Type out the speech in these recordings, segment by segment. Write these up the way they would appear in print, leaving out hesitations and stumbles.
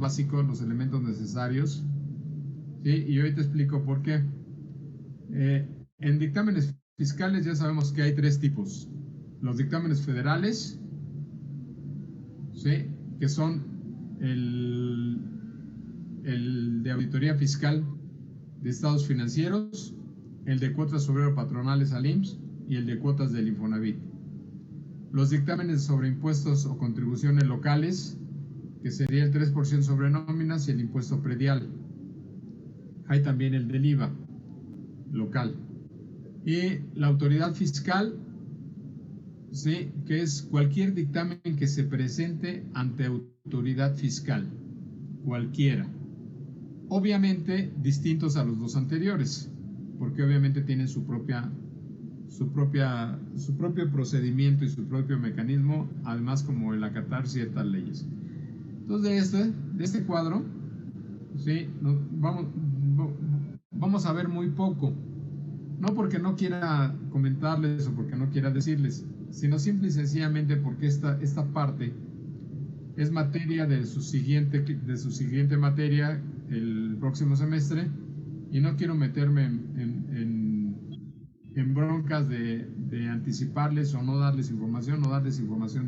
básicos, los elementos necesarios, ¿sí? Y hoy te explico por qué. En dictámenes fiscales ya sabemos que hay tres tipos. Los dictámenes federales, ¿sí? Que son el de auditoría fiscal de estados financieros, el de cuotas obrero-patronales al IMSS y el de cuotas del Infonavit. Los dictámenes sobre impuestos o contribuciones locales, que sería el 3% sobre nóminas y el impuesto predial. Hay también el del IVA local. Y la autoridad fiscal, ¿sí? Que es cualquier dictamen que se presente ante autoridad fiscal, cualquiera. Obviamente distintos a los dos anteriores, porque obviamente tienen su propio procedimiento y su propio mecanismo, además como el acatar ciertas leyes. Entonces de este cuadro, ¿sí? Vamos a ver muy poco, no porque no quiera comentarles o porque no quiera decirles, sino simple y sencillamente porque esta parte es materia de su siguiente materia el próximo semestre, y no quiero meterme en broncas de anticiparles o no darles información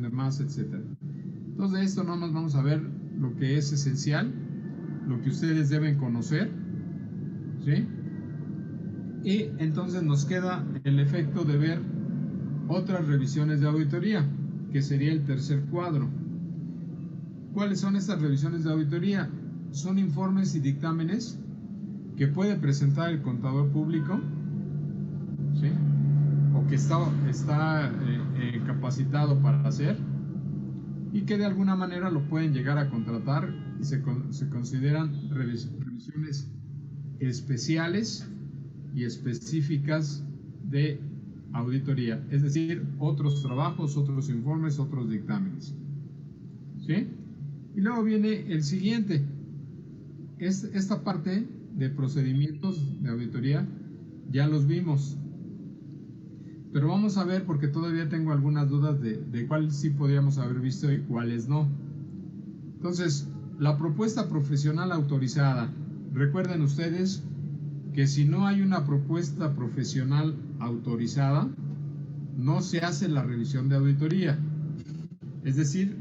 de más, etc. Entonces de esto no nos vamos a ver lo que es esencial, lo que ustedes deben conocer, ¿sí? Y entonces nos queda el efecto de ver otras revisiones de auditoría, que sería el tercer cuadro. ¿Cuáles son estas revisiones de auditoría? Son informes y dictámenes que puede presentar el contador público, ¿sí? O que está capacitado para hacer, y que de alguna manera lo pueden llegar a contratar y se consideran revisiones especiales y específicas de auditoría, es decir, otros trabajos, otros informes, otros dictámenes, ¿sí? Y luego viene el siguiente. Esta parte de procedimientos de auditoría ya los vimos, pero vamos a ver, porque todavía tengo algunas dudas de cuáles sí podríamos haber visto y cuáles no. Entonces, la propuesta profesional autorizada. Recuerden ustedes que si no hay una propuesta profesional autorizada, no se hace la revisión de auditoría. Es decir,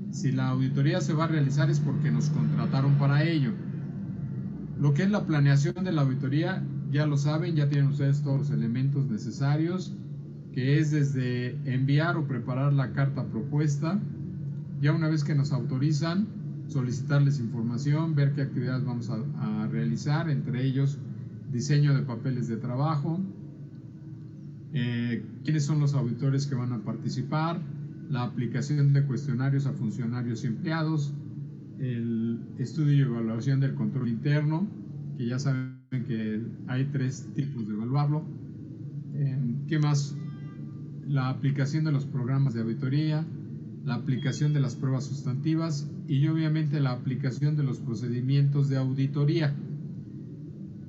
si la auditoría se va a realizar es porque nos contrataron para ello. Lo que es la planeación de la auditoría, ya lo saben, ya tienen ustedes todos los elementos necesarios, que es desde enviar o preparar la carta propuesta, ya una vez que nos autorizan, solicitarles información, ver qué actividades vamos a realizar, entre ellos diseño de papeles de trabajo, quiénes son los auditores que van a participar, la aplicación de cuestionarios a funcionarios y empleados, el estudio y evaluación del control interno, que ya saben que hay tres tipos de evaluarlo. ¿Qué más? La aplicación de los programas de auditoría, la aplicación de las pruebas sustantivas y obviamente la aplicación de los procedimientos de auditoría.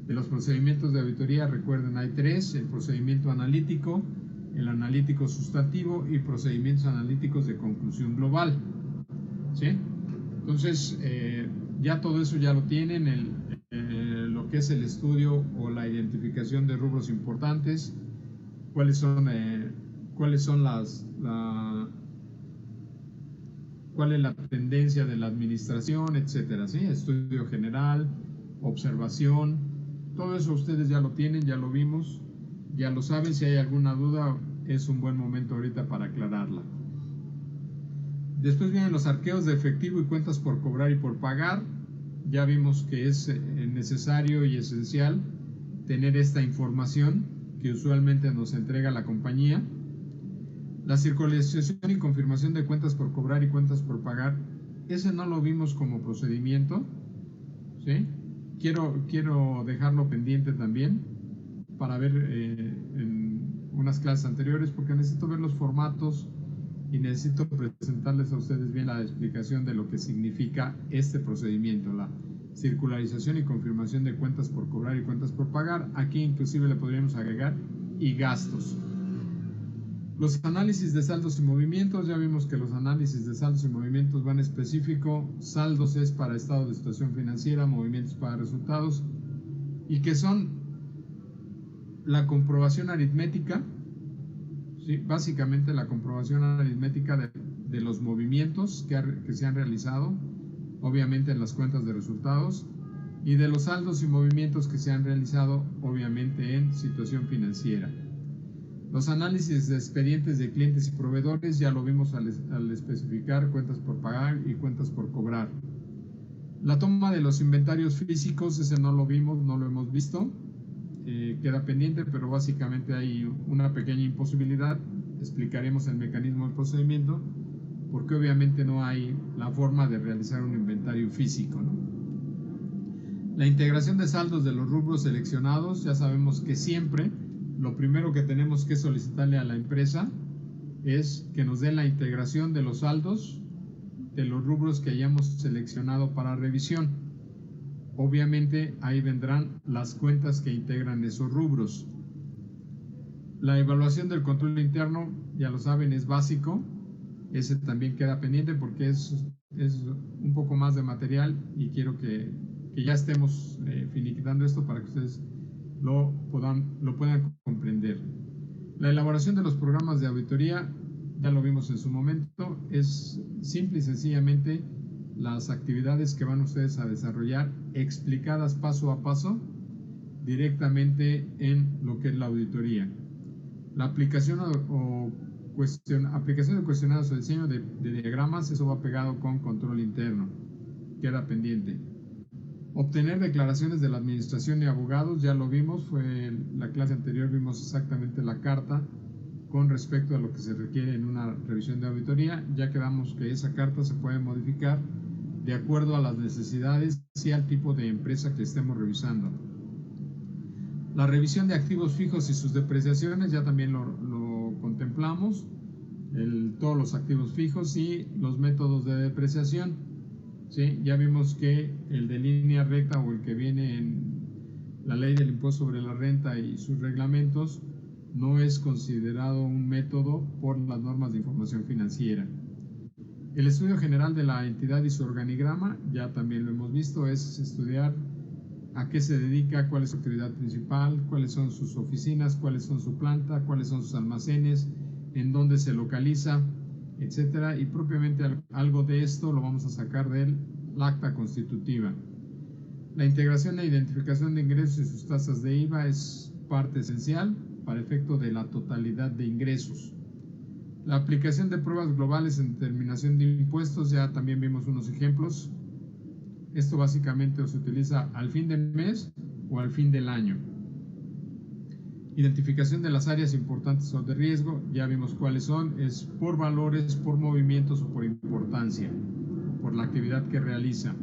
De los procedimientos de auditoría, recuerden, hay tres: el procedimiento analítico, el analítico sustantivo y procedimientos analíticos de conclusión global, ¿sí? Entonces, ya todo eso ya lo tienen, lo que es el estudio o la identificación de rubros importantes, cuál es la tendencia de la administración, etcétera, ¿sí? Estudio general, observación, todo eso ustedes ya lo tienen, ya lo vimos, ya lo saben. Si hay alguna duda, es un buen momento ahorita para aclararla. Después vienen los arqueos de efectivo y cuentas por cobrar y por pagar. Ya vimos que es necesario y esencial tener esta información que usualmente nos entrega la compañía. La circulación y confirmación de cuentas por cobrar y cuentas por pagar, ese no lo vimos como procedimiento, ¿sí? Quiero dejarlo pendiente también para ver en unas clases anteriores, porque necesito ver los formatos y necesito presentarles a ustedes bien la explicación de lo que significa este procedimiento, la circularización y confirmación de cuentas por cobrar y cuentas por pagar. Aquí inclusive le podríamos agregar y gastos. Los análisis de saldos y movimientos, ya vimos que los análisis de saldos y movimientos van específico, saldos es para estado de situación financiera, movimientos para resultados, y que son la comprobación aritmética, ¿sí? Básicamente la comprobación aritmética de los movimientos que se han realizado, obviamente en las cuentas de resultados, y de los saldos y movimientos que se han realizado, obviamente en situación financiera. Los análisis de expedientes de clientes y proveedores ya lo vimos al especificar cuentas por pagar y cuentas por cobrar. La toma de los inventarios físicos, ese no lo vimos, no lo hemos visto, queda pendiente, pero básicamente hay una pequeña imposibilidad. Explicaremos el mecanismo del procedimiento, porque obviamente no hay la forma de realizar un inventario físico, ¿no? La integración de saldos de los rubros seleccionados, ya sabemos que siempre lo primero que tenemos que solicitarle a la empresa es que nos dé la integración de los saldos de los rubros que hayamos seleccionado para revisión. Obviamente ahí vendrán las cuentas que integran esos rubros. La evaluación del control interno, ya lo saben, es básico. Ese también queda pendiente porque es un poco más de material y quiero que ya estemos finiquitando esto para que ustedes lo puedan comprender. La elaboración de los programas de auditoría, ya lo vimos en su momento, es simple y sencillamente las actividades que van ustedes a desarrollar explicadas paso a paso directamente en lo que es la auditoría. La aplicación aplicación de cuestionarios o diseño de diagramas, eso va pegado con control interno, queda pendiente. Obtener declaraciones de la administración y abogados, ya lo vimos, fue en la clase anterior, vimos exactamente la carta con respecto a lo que se requiere en una revisión de auditoría. Ya quedamos que esa carta se puede modificar de acuerdo a las necesidades y al tipo de empresa que estemos revisando. La revisión de activos fijos y sus depreciaciones, ya también lo contemplamos, todos los activos fijos y los métodos de depreciación. ¿Sí? Ya vimos que el de línea recta o el que viene en la ley del impuesto sobre la renta y sus reglamentos no es considerado un método por las normas de información financiera. El estudio general de la entidad y su organigrama, ya también lo hemos visto, es estudiar a qué se dedica, cuál es su actividad principal, cuáles son sus oficinas, cuáles son su planta, cuáles son sus almacenes, en dónde se localiza, etcétera, y propiamente algo de esto lo vamos a sacar del acta constitutiva. La integración e identificación de ingresos y sus tasas de IVA es parte esencial para efecto de la totalidad de ingresos. La aplicación de pruebas globales en determinación de impuestos, ya también vimos unos ejemplos. Esto básicamente se utiliza al fin del mes o al fin del año. Identificación de las áreas importantes o de riesgo, ya vimos cuáles son, es por valores, por movimientos o por importancia, por la actividad que realiza.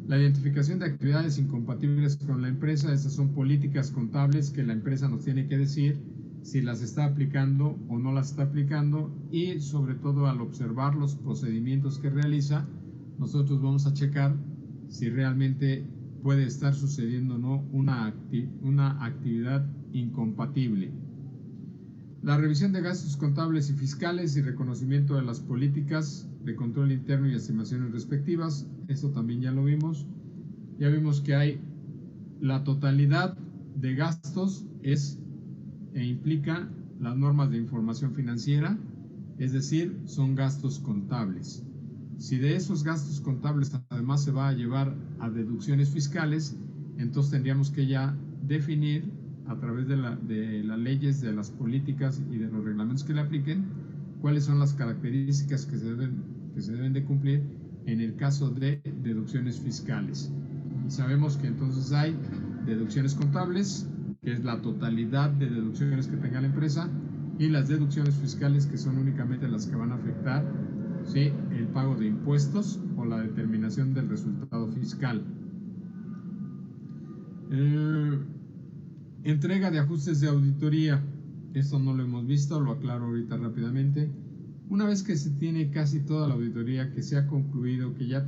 La identificación de actividades incompatibles con la empresa, estas son políticas contables que la empresa nos tiene que decir si las está aplicando o no las está aplicando, y sobre todo al observar los procedimientos que realiza, nosotros vamos a checar si realmente puede estar sucediendo o no una actividad incompatible. La revisión de gastos contables y fiscales y reconocimiento de las políticas de control interno y estimaciones respectivas, esto también ya lo vimos. Ya vimos que hay la totalidad de gastos implica las normas de información financiera, es decir, son gastos contables. Si de esos gastos contables además se va a llevar a deducciones fiscales, entonces tendríamos que ya definir a través de las leyes, de las políticas y de los reglamentos que le apliquen, cuáles son las características que se deben de cumplir en el caso de deducciones fiscales. Y sabemos que entonces hay deducciones contables, que es la totalidad de deducciones que tenga la empresa, y las deducciones fiscales, que son únicamente las que van a afectar, ¿sí?, el pago de impuestos o la determinación del resultado fiscal. Entrega de ajustes de auditoría, esto no lo hemos visto, lo aclaro ahorita rápidamente. Una vez que se tiene casi toda la auditoría, que se ha concluido, que ya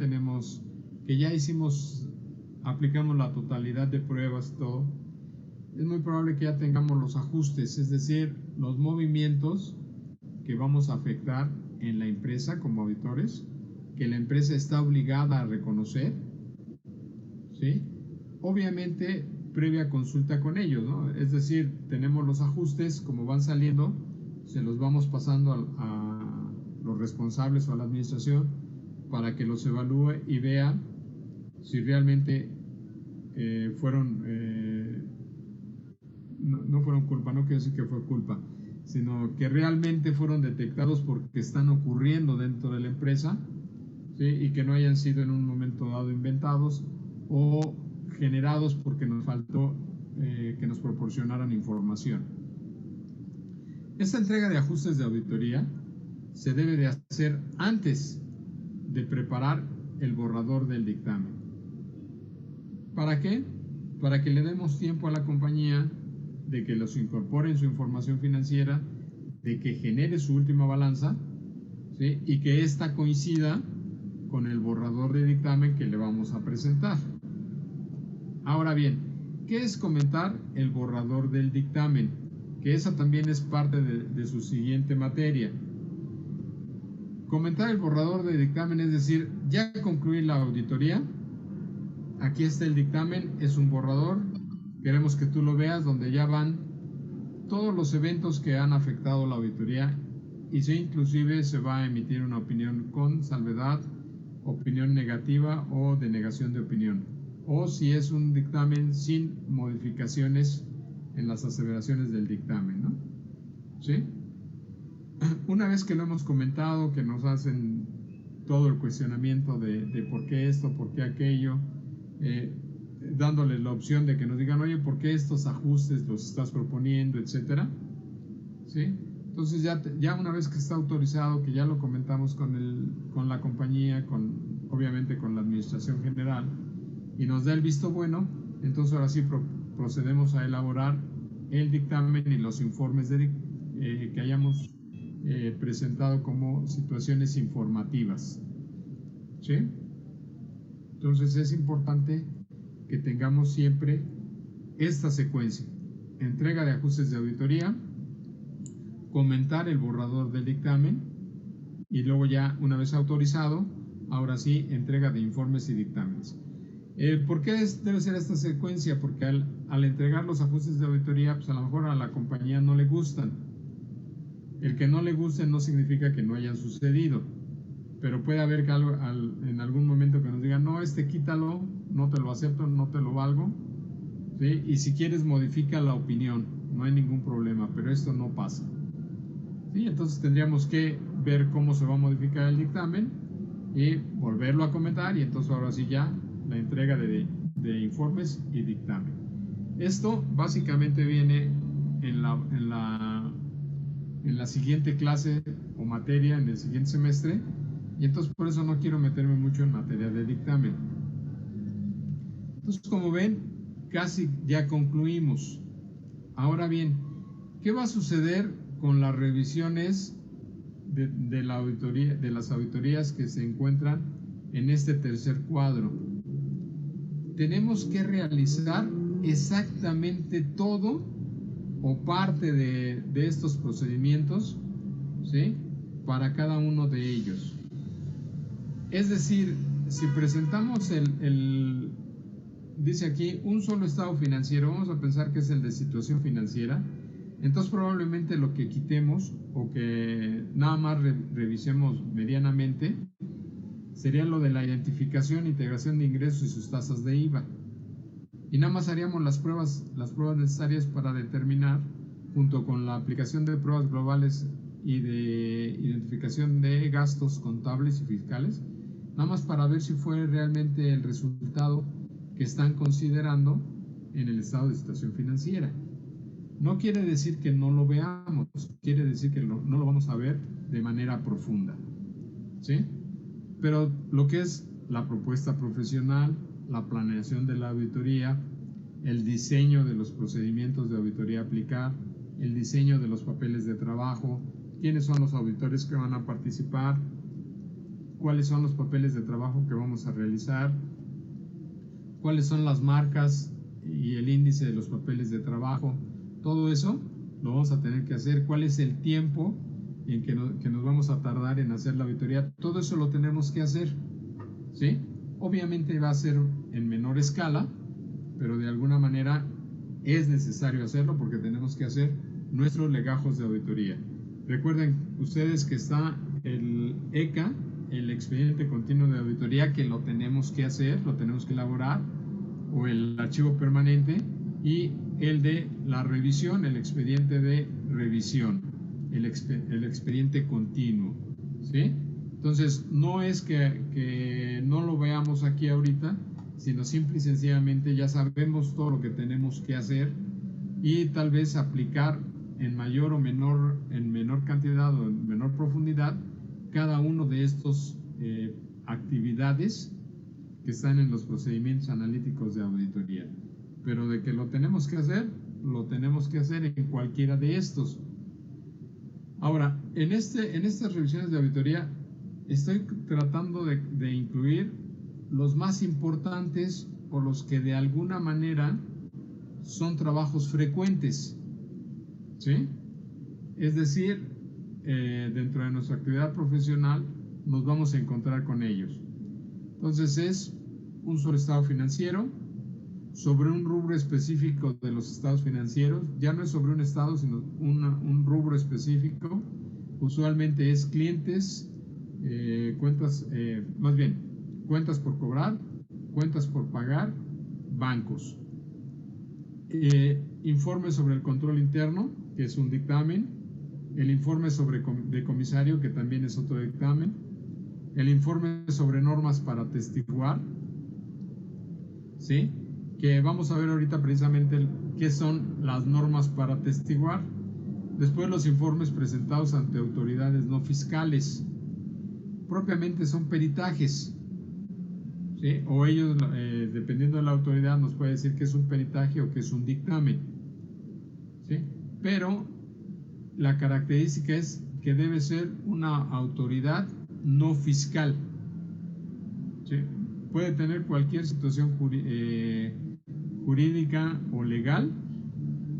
aplicamos la totalidad de pruebas, todo, es muy probable que ya tengamos los ajustes, es decir, los movimientos que vamos a afectar en la empresa como auditores, que la empresa está obligada a reconocer, ¿sí? Obviamente previa consulta con ellos, ¿no? Es decir, tenemos los ajustes, como van saliendo, se los vamos pasando a los responsables o a la administración para que los evalúe y vea si realmente no fueron culpa, no quiero decir que fue culpa, sino que realmente fueron detectados porque están ocurriendo dentro de la empresa, ¿sí? Y que no hayan sido en un momento dado inventados o generados porque nos faltó que nos proporcionaran información. Esta entrega de ajustes de auditoría se debe de hacer antes de preparar el borrador del dictamen. ¿Para qué? Para que le demos tiempo a la compañía de que los incorpore en su información financiera, de que genere su última balanza, ¿sí? Y que ésta coincida con el borrador de dictamen que le vamos a presentar. Ahora bien, ¿qué es comentar el borrador del dictamen? Que esa también es parte de su siguiente materia. Comentar el borrador de dictamen es decir, ya concluí la auditoría, aquí está el dictamen, es un borrador, queremos que tú lo veas donde ya van todos los eventos que han afectado la auditoría y si inclusive se va a emitir una opinión con salvedad, opinión negativa o denegación de opinión, o si es un dictamen sin modificaciones en las aseveraciones del dictamen, ¿no? ¿Sí? Una vez que lo hemos comentado, que nos hacen todo el cuestionamiento de por qué esto, por qué aquello, dándoles la opción de que nos digan, oye, ¿por qué estos ajustes los estás proponiendo, etcétera? ¿Sí? Entonces ya una vez que está autorizado, que ya lo comentamos con la compañía, obviamente con la administración general, y nos da el visto bueno, entonces ahora sí procedemos a elaborar el dictamen y los informes que hayamos presentado como situaciones informativas. ¿Sí? Entonces es importante que tengamos siempre esta secuencia: entrega de ajustes de auditoría, comentar el borrador del dictamen y luego ya una vez autorizado, ahora sí, entrega de informes y dictámenes. ¿Por qué debe ser esta secuencia? Porque al entregar los ajustes de auditoría, pues a lo mejor a la compañía no le gustan. El que no le gusten no significa que no hayan sucedido, pero puede haber que en algún momento que nos digan, no, quítalo, no te lo acepto, no te lo valgo, ¿sí? Y si quieres modifica la opinión, no hay ningún problema, pero esto no pasa, ¿sí? Entonces tendríamos que ver cómo se va a modificar el dictamen y volverlo a comentar, y entonces ahora sí ya la entrega de informes y dictamen. Esto básicamente viene en la siguiente clase o materia, en el siguiente semestre, y entonces por eso no quiero meterme mucho en materia de dictamen. Entonces, como ven, casi ya concluimos. Ahora bien, ¿qué va a suceder con las revisiones de la auditoría, de las auditorías que se encuentran en este tercer cuadro? Tenemos que realizar exactamente todo o parte de estos procedimientos, ¿sí? Para cada uno de ellos. Es decir, si presentamos dice aquí, un solo estado financiero, vamos a pensar que es el de situación financiera, entonces probablemente lo que quitemos o que nada más revisemos medianamente sería lo de la identificación, integración de ingresos y sus tasas de IVA. Y nada más haríamos las pruebas necesarias para determinar, junto con la aplicación de pruebas globales y de identificación de gastos contables y fiscales, nada más para ver si fue realmente el resultado que están considerando en el estado de situación financiera. No quiere decir que no lo veamos, quiere decir que no lo vamos a ver de manera profunda, ¿sí? Pero lo que es la propuesta profesional, la planeación de la auditoría, el diseño de los procedimientos de auditoría a aplicar, el diseño de los papeles de trabajo, quiénes son los auditores que van a participar, cuáles son los papeles de trabajo que vamos a realizar, cuáles son las marcas y el índice de los papeles de trabajo. Todo eso lo vamos a tener que hacer. ¿Cuál es el tiempo en que nos vamos a tardar en hacer la auditoría. Todo eso lo tenemos que hacer, ¿sí? Obviamente va a ser en menor escala, pero de alguna manera es necesario hacerlo porque tenemos que hacer nuestros legajos de auditoría. Recuerden ustedes que está el ECA, el expediente continuo de auditoría, que lo tenemos que hacer, lo tenemos que elaborar, o el archivo permanente, y el de la revisión, el expediente de revisión, el expediente continuo, ¿sí? Entonces, no es que no lo veamos aquí ahorita, sino simple y sencillamente ya sabemos todo lo que tenemos que hacer y tal vez aplicar en mayor o menor cantidad o en menor profundidad cada uno de estos actividades que están en los procedimientos analíticos de auditoría. Pero de que lo tenemos que hacer en cualquiera de estos. Ahora, en estas revisiones de auditoría estoy tratando de incluir los más importantes o los que de alguna manera son trabajos frecuentes, ¿sí? Es decir, dentro de nuestra actividad profesional nos vamos a encontrar con ellos. Entonces es un solo estado financiero sobre un rubro específico de los estados financieros. Ya no es sobre un estado, sino un rubro específico. Usualmente es clientes, cuentas, más bien, cuentas por cobrar, cuentas por pagar, bancos. Informe sobre el control interno, que es un dictamen. El informe de comisario, que también es otro dictamen. El informe sobre normas para atestiguar, ¿sí? Que vamos a ver ahorita precisamente qué son las normas para atestiguar. Después los informes presentados ante autoridades no fiscales. Propiamente son peritajes, ¿sí? O ellos, dependiendo de la autoridad, nos puede decir que es un peritaje o que es un dictamen, ¿sí? Pero la característica es que debe ser una autoridad no fiscal, ¿sí? Puede tener cualquier situación jurídica o legal,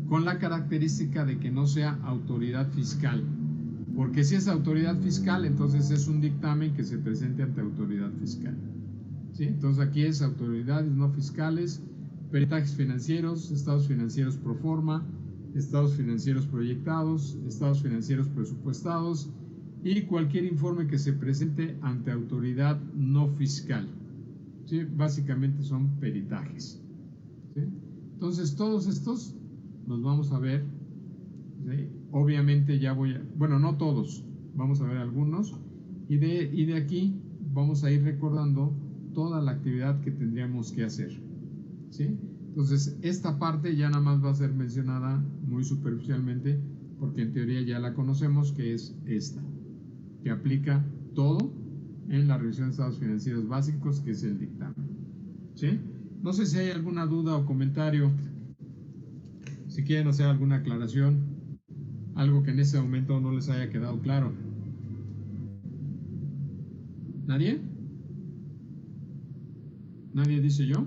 con la característica de que no sea autoridad fiscal, porque si es autoridad fiscal, entonces es un dictamen que se presente ante autoridad fiscal, ¿sí? Entonces aquí es autoridades no fiscales, peritajes financieros, estados financieros pro forma, estados financieros proyectados, estados financieros presupuestados y cualquier informe que se presente ante autoridad no fiscal, ¿sí? Básicamente son peritajes, ¿sí? Entonces todos estos los vamos a ver, ¿sí? Obviamente bueno, no todos, vamos a ver algunos, y de aquí vamos a ir recordando toda la actividad que tendríamos que hacer, ¿sí? Entonces esta parte ya nada más va a ser mencionada muy superficialmente, porque en teoría ya la conocemos, que es esta, que aplica todo en la revisión de estados financieros básicos, que es el dictamen, ¿sí? No sé si hay alguna duda o comentario, si quieren hacer alguna aclaración, algo que en este momento no les haya quedado claro. ¿Nadie? ¿Nadie dice yo?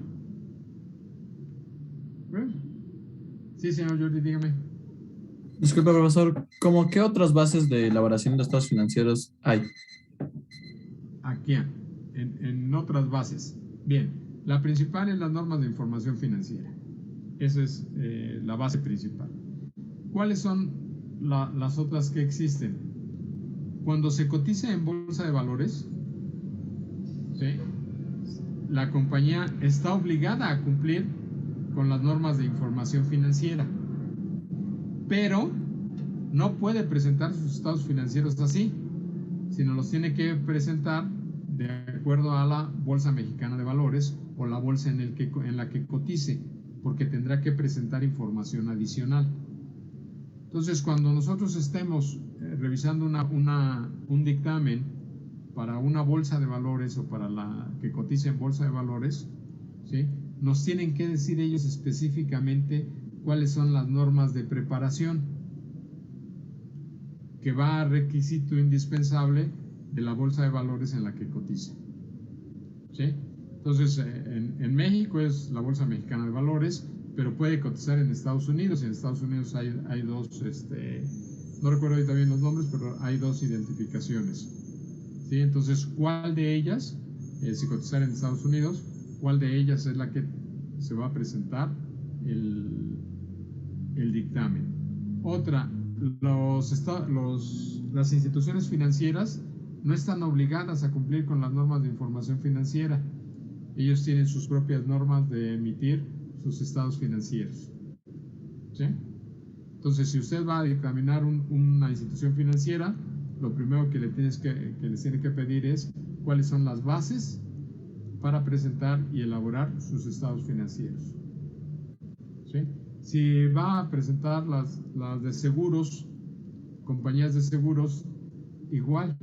Sí, señor Jordi, dígame. Disculpe, profesor, ¿cómo qué otras bases de elaboración de estados financieros hay? Aquí, en otras bases. Bien, la principal es las normas de información financiera. Esa es la base principal. ¿Cuáles son las otras que existen? Cuando se cotiza en bolsa de valores, ¿sí?, la compañía está obligada a cumplir con las normas de información financiera, pero no puede presentar sus estados financieros así, sino los tiene que presentar de acuerdo a la Bolsa Mexicana de Valores o la bolsa en la que cotice, porque tendrá que presentar información adicional. Entonces, cuando nosotros estemos revisando un dictamen para una bolsa de valores o para la que cotice en bolsa de valores, ¿sí?, nos tienen que decir ellos específicamente cuáles son las normas de preparación que va a requisito indispensable de la bolsa de valores en la que cotiza, ¿sí? Entonces, en México es la Bolsa Mexicana de Valores, pero puede cotizar en Estados Unidos. En Estados Unidos hay dos no recuerdo ahorita bien los nombres, pero hay dos identificaciones. ¿Sí? Entonces, ¿cuál de ellas, si cotizar en Estados Unidos, cuál de ellas es la que se va a presentar el dictamen? Otra, las instituciones financieras no están obligadas a cumplir con las normas de información financiera. Ellos tienen sus propias normas de emitir sus estados financieros. ¿Sí? Entonces, si usted va a dictaminar una institución financiera, lo primero que les tiene que pedir es cuáles son las bases para presentar y elaborar sus estados financieros. ¿Sí? Si va a presentar las de seguros, compañías de seguros, igual.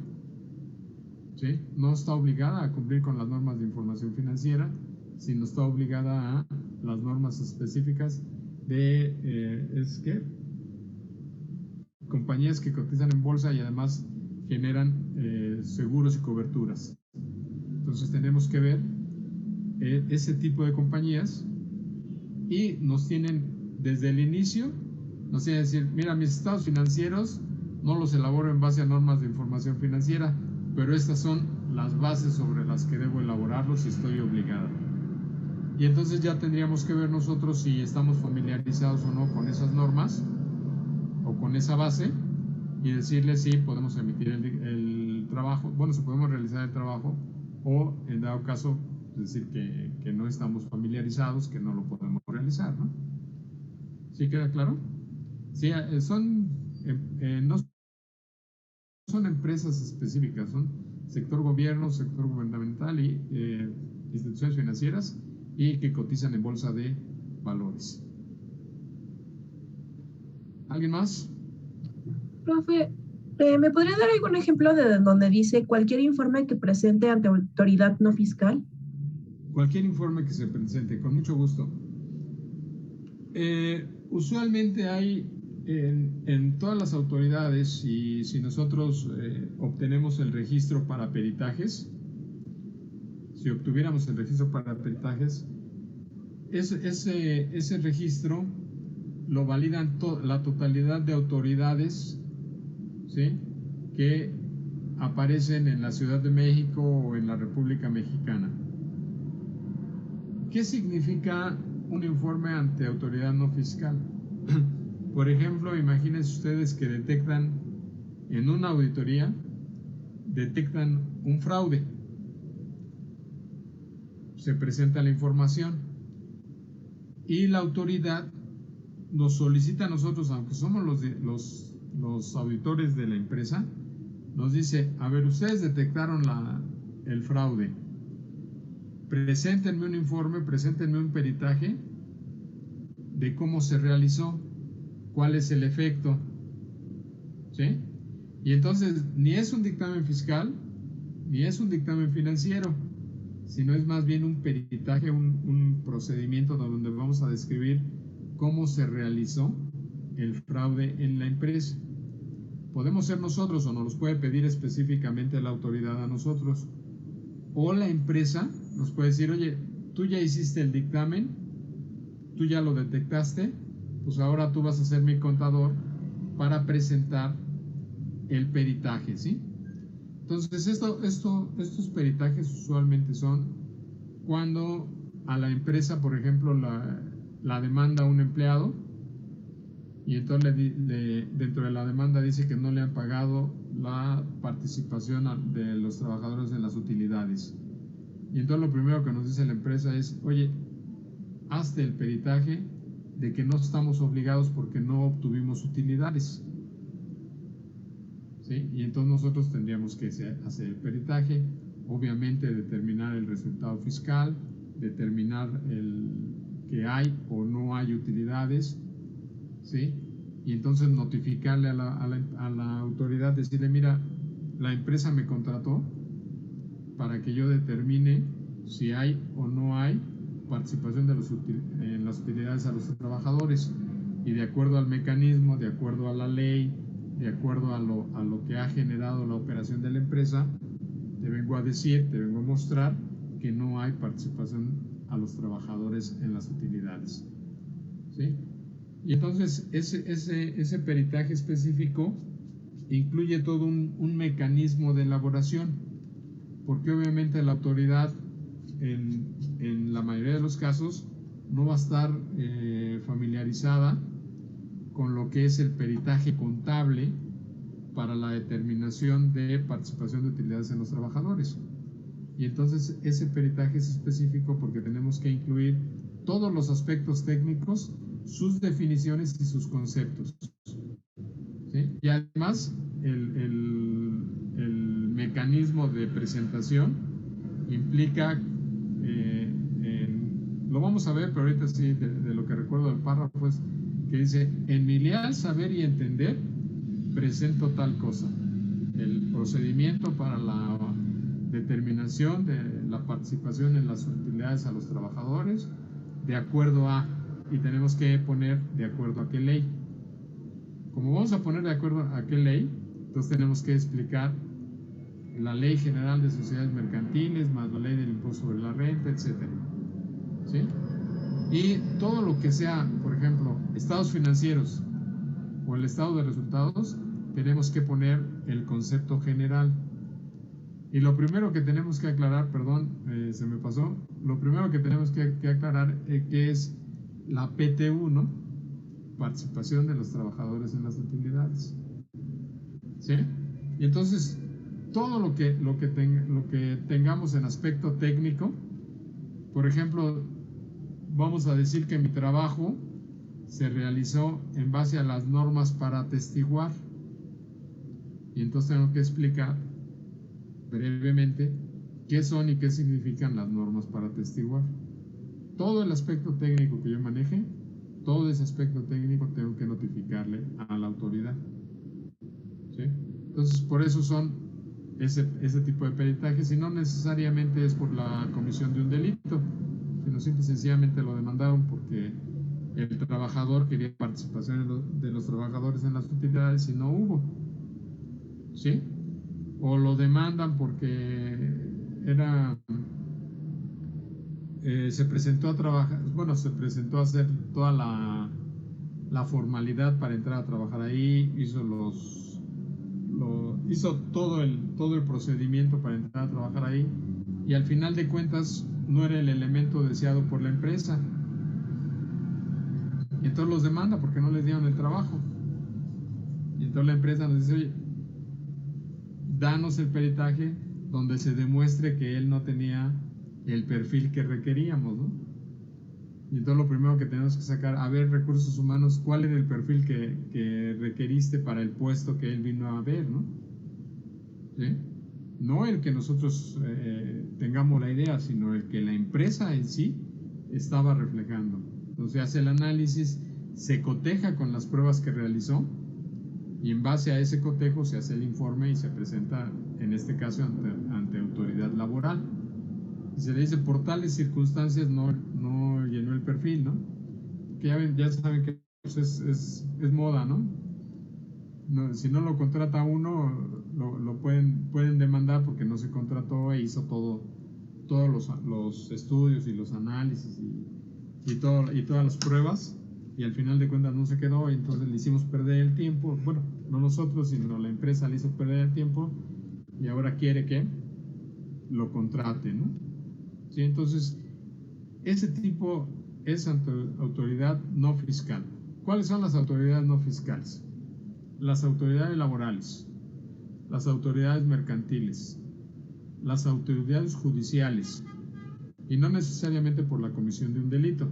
¿Sí? No está obligada a cumplir con las normas de información financiera, sino está obligada a las normas específicas de compañías que cotizan en bolsa y además generan seguros y coberturas. Entonces tenemos que ver ese tipo de compañías y nos tienen desde el inicio, nos tienen que decir, mira, mis estados financieros no los elaboro en base a normas de información financiera, pero estas son las bases sobre las que debo elaborarlos y estoy obligada. Y entonces ya tendríamos que ver nosotros si estamos familiarizados o no con esas normas o con esa base y decirle si podemos emitir el trabajo, bueno, si podemos realizar el trabajo, o en dado caso decir que no estamos familiarizados, que no lo podemos realizar, ¿no? ¿Sí queda claro? Sí, no son empresas específicas, son sector gobierno, sector gubernamental y instituciones financieras y que cotizan en bolsa de valores. ¿Alguien más? Profe, ¿me podría dar algún ejemplo de donde dice cualquier informe que presente ante autoridad no fiscal? Cualquier informe que se presente, con mucho gusto. Usualmente hay en todas las autoridades, y si nosotros obtenemos el registro para peritajes, si obtuviéramos el registro para peritajes, ese registro lo validan la totalidad de autoridades, ¿sí?, que aparecen en la Ciudad de México o en la República Mexicana. ¿Qué significa un informe ante autoridad no fiscal? Por ejemplo, imagínense ustedes que detectan en una auditoría, detectan un fraude. Se presenta la información y la autoridad nos solicita a nosotros, aunque somos los auditores de la empresa, nos dice, a ver, ustedes detectaron el fraude, preséntenme un informe, preséntenme un peritaje de cómo se realizó, cuál es el efecto, ¿sí? Y entonces ni es un dictamen fiscal, ni es un dictamen financiero, sino es más bien un peritaje, un procedimiento donde vamos a describir cómo se realizó el fraude en la empresa. Podemos ser nosotros o nos los puede pedir específicamente la autoridad a nosotros, o la empresa nos puede decir, oye, tú ya hiciste el dictamen, tú ya lo detectaste, pues ahora tú vas a ser mi contador para presentar el peritaje, ¿sí? Entonces estos peritajes usualmente son cuando a la empresa, por ejemplo, la demanda un empleado y entonces dentro de la demanda dice que no le han pagado la participación de los trabajadores en las utilidades. Y entonces lo primero que nos dice la empresa es, oye, hazte el peritaje de que no estamos obligados porque no obtuvimos utilidades, ¿sí? Y entonces nosotros tendríamos que hacer el peritaje, obviamente determinar el resultado fiscal, determinar que hay o no hay utilidades, ¿sí? Y entonces notificarle a la autoridad, decirle, mira, la empresa me contrató para que yo determine si hay o no hay participación en las utilidades a los trabajadores, y de acuerdo al mecanismo, de acuerdo a la ley, de acuerdo a lo que ha generado la operación de la empresa, te vengo a decir, te vengo a mostrar que no hay participación a los trabajadores en las utilidades, ¿sí? Y entonces ese peritaje específico incluye todo un mecanismo de elaboración, porque obviamente la autoridad en la mayoría de los casos no va a estar familiarizada con lo que es el peritaje contable para la determinación de participación de utilidades en los trabajadores. Y entonces ese peritaje es específico porque tenemos que incluir todos los aspectos técnicos, sus definiciones y sus conceptos, ¿sí? Y además el mecanismo de presentación implica, lo vamos a ver, pero ahorita sí, de lo que recuerdo del párrafo es que dice: en mi leal saber y entender presento tal cosa. El procedimiento para la determinación de la participación en las utilidades a los trabajadores, de acuerdo a, y tenemos que poner de acuerdo a qué ley. Como vamos a poner de acuerdo a qué ley, entonces tenemos que explicar la Ley General de Sociedades Mercantiles, más la Ley del Impuesto sobre la Renta, etc. ¿Sí? Y todo lo que sea, por ejemplo, estados financieros o el estado de resultados, tenemos que poner el concepto general. Y lo primero que tenemos que aclarar, perdón, se me pasó, lo primero que tenemos que aclarar es que es la PTU, ¿no? Participación de los trabajadores en las utilidades. ¿Sí? Y entonces, todo lo que tengamos en aspecto técnico, por ejemplo, vamos a decir que mi trabajo se realizó en base a las normas para atestiguar. Y entonces tengo que explicar brevemente qué son y qué significan las normas para atestiguar. Todo el aspecto técnico que yo maneje, todo ese aspecto técnico tengo que notificarle a la autoridad. ¿Sí? Entonces, por eso son ese tipo de peritajes, y no necesariamente es por la comisión de un delito, sino simple y sencillamente lo demandaron porque el trabajador quería participación de los trabajadores en las utilidades y no hubo. ¿Sí? O lo demandan porque se presentó a trabajar, bueno, se presentó a hacer toda la formalidad para entrar a trabajar ahí, hizo todo el procedimiento para entrar a trabajar ahí, y al final de cuentas no era el elemento deseado por la empresa, y entonces los demanda porque no les dieron el trabajo. Y entonces la empresa nos dice: oye, danos el peritaje donde se demuestre que él no tenía el perfil que requeríamos, ¿no? Y entonces lo primero que tenemos que sacar, a ver, recursos humanos, ¿cuál era el perfil que requeriste para el puesto que él vino a ver, ¿no? ¿Sí? No el que nosotros tengamos la idea, sino el que la empresa en sí estaba reflejando. Entonces hace el análisis, se coteja con las pruebas que realizó, y en base a ese cotejo se hace el informe y se presenta, en este caso, ante autoridad laboral. Y se le dice: por tales circunstancias no llenó el perfil, ¿no? Que ya saben que es moda, ¿no? Si no lo contrata uno, lo pueden demandar porque no se contrató e hizo todos los estudios y los análisis y todas las pruebas, y al final de cuentas no se quedó, y entonces le hicimos perder el tiempo. Bueno, no nosotros, sino la empresa le hizo perder el tiempo, y ahora quiere que lo contrate, ¿no? ¿Sí? Entonces, ese tipo es autoridad no fiscal. ¿Cuáles son las autoridades no fiscales? Las autoridades laborales, las autoridades mercantiles, las autoridades judiciales, y no necesariamente por la comisión de un delito,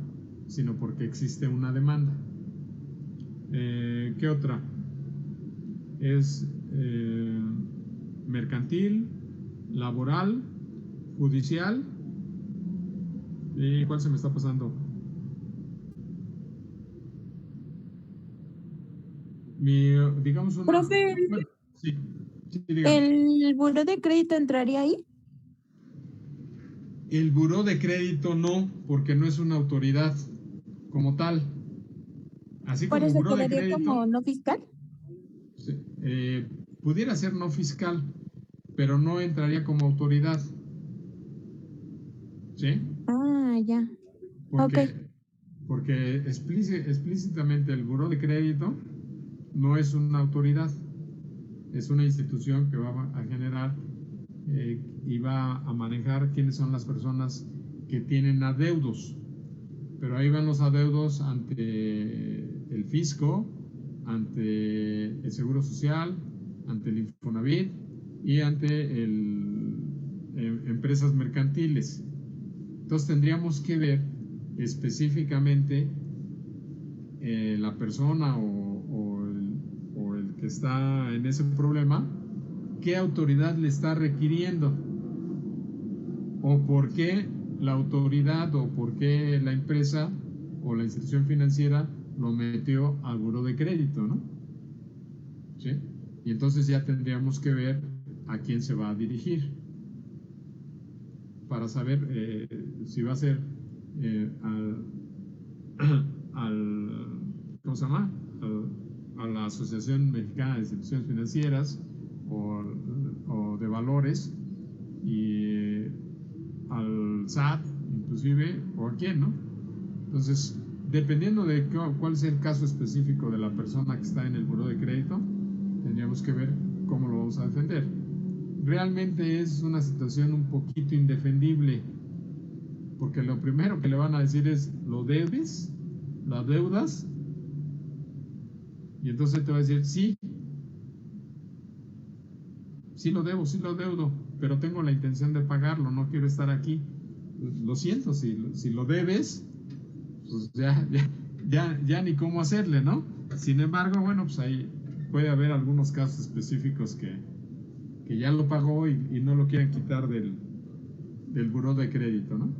sino porque existe una demanda. ¿Qué otra? Es mercantil, laboral, judicial. ¿Y cuál se me está pasando? Digamos una... Profe, Bueno, sí, dígame. ¿el buró de crédito entraría ahí? El buró de crédito no, porque no es una autoridad como tal. Así ¿Por como eso buró de quedaría crédito, como no fiscal? pudiera ser no fiscal, pero no entraría como autoridad. ¿Sí? Ah, ya. Ok. Porque porque explícitamente el buró de crédito no es una autoridad, es una institución que va a generar y va a manejar quiénes son las personas que tienen adeudos. Pero ahí van los adeudos ante el fisco, ante el Seguro Social, ante el Infonavit y ante empresas mercantiles. Entonces tendríamos que ver específicamente la persona o el que está en ese problema, qué autoridad le está requiriendo o por qué la autoridad o por qué la empresa o la institución financiera lo metió al buró de crédito, ¿no? ¿Sí? Y entonces ya tendríamos que ver a quién se va a dirigir para saber si va a ser ¿cómo se llama? A la Asociación Mexicana de Instituciones Financieras o de Valores y al SAT inclusive, o a quién, ¿no? Entonces, dependiendo de cuál sea el caso específico de la persona que está en el buró de crédito, tendríamos que ver cómo lo vamos a defender. Realmente es una situación un poquito indefendible, porque lo primero que le van a decir es, ¿lo debes? ¿Lo deudas? Y entonces te va a decir, sí lo debo, sí lo deudo, pero tengo la intención de pagarlo, no quiero estar aquí. Lo siento, si lo debes, pues ya ni cómo hacerle, ¿no? Sin embargo, bueno, pues ahí puede haber algunos casos específicos que ya lo pagó y no lo quieren quitar del buró de crédito, ¿no?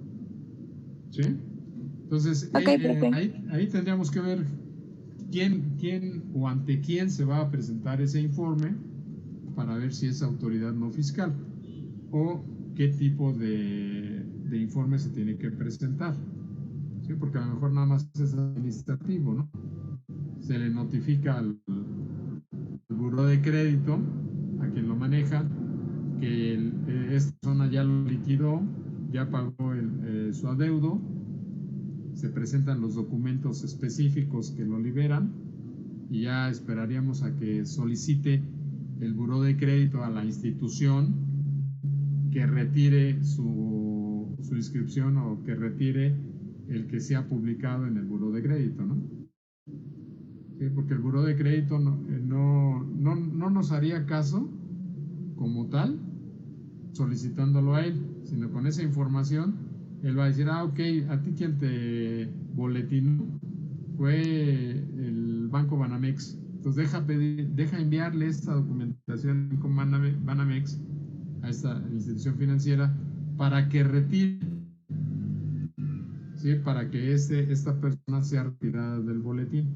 ¿Sí? Entonces, ahí tendríamos que ver quién o ante quién se va a presentar ese informe para ver si es autoridad no fiscal o qué tipo de informe se tiene que presentar. ¿Sí? Porque a lo mejor nada más es administrativo, ¿no? Se le notifica al buró de crédito, a quien lo maneja, que esta persona ya lo liquidó, ya pagó su adeudo, se presentan los documentos específicos que lo liberan y ya esperaríamos a que solicite el buró de crédito a la institución que retire su inscripción o que retire el que sea publicado en el buró de crédito, ¿no? ¿Sí? Porque el buró de crédito no nos haría caso como tal solicitándolo a él, sino con esa información él va a decir, ok, a ti quien te boletinó fue el Banco Banamex, entonces deja enviarle esta documentación con Banamex a esta institución financiera para que retire, ¿sí? Para que esta persona sea retirada del boletín,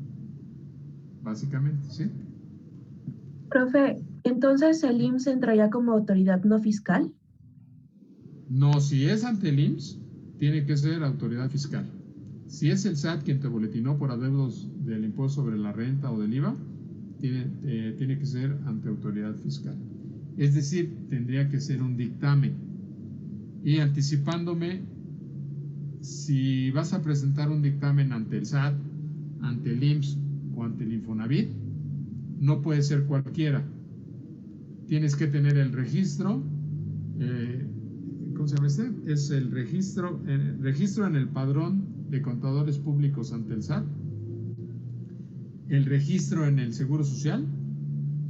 básicamente, ¿sí? Profe, entonces el IMSS entraría como autoridad no fiscal. No, si es ante el IMSS, tiene que ser autoridad fiscal. Si es el SAT quien te boletinó por adeudos del impuesto sobre la renta o del IVA, tiene que ser ante autoridad fiscal. Es decir, tendría que ser un dictamen. Y anticipándome, si vas a presentar un dictamen ante el SAT, ante el IMSS o ante el Infonavit, no puede ser cualquiera. Tienes que tener el registro, ¿cómo se llama este? Es el registro en el padrón de contadores públicos ante el SAT, el registro en el Seguro Social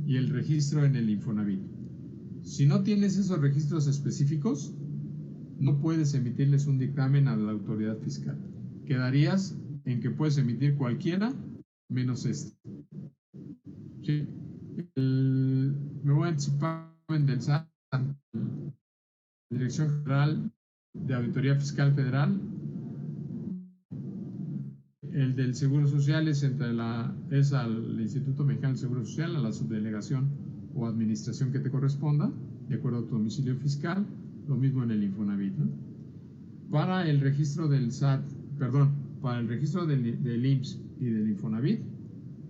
y el registro en el Infonavit. Si no tienes esos registros específicos, no puedes emitirles un dictamen a la autoridad fiscal. Quedarías en que puedes emitir cualquiera menos este. ¿Sí? Me voy a anticipar del SAT, Dirección General de Auditoría Fiscal Federal. El del Seguro Social es al Instituto Mexicano del Seguro Social, a la subdelegación o administración que te corresponda, de acuerdo a tu domicilio fiscal. Lo mismo en el Infonavit, ¿no? Para el registro del SAT, para el registro del IMSS y del Infonavit,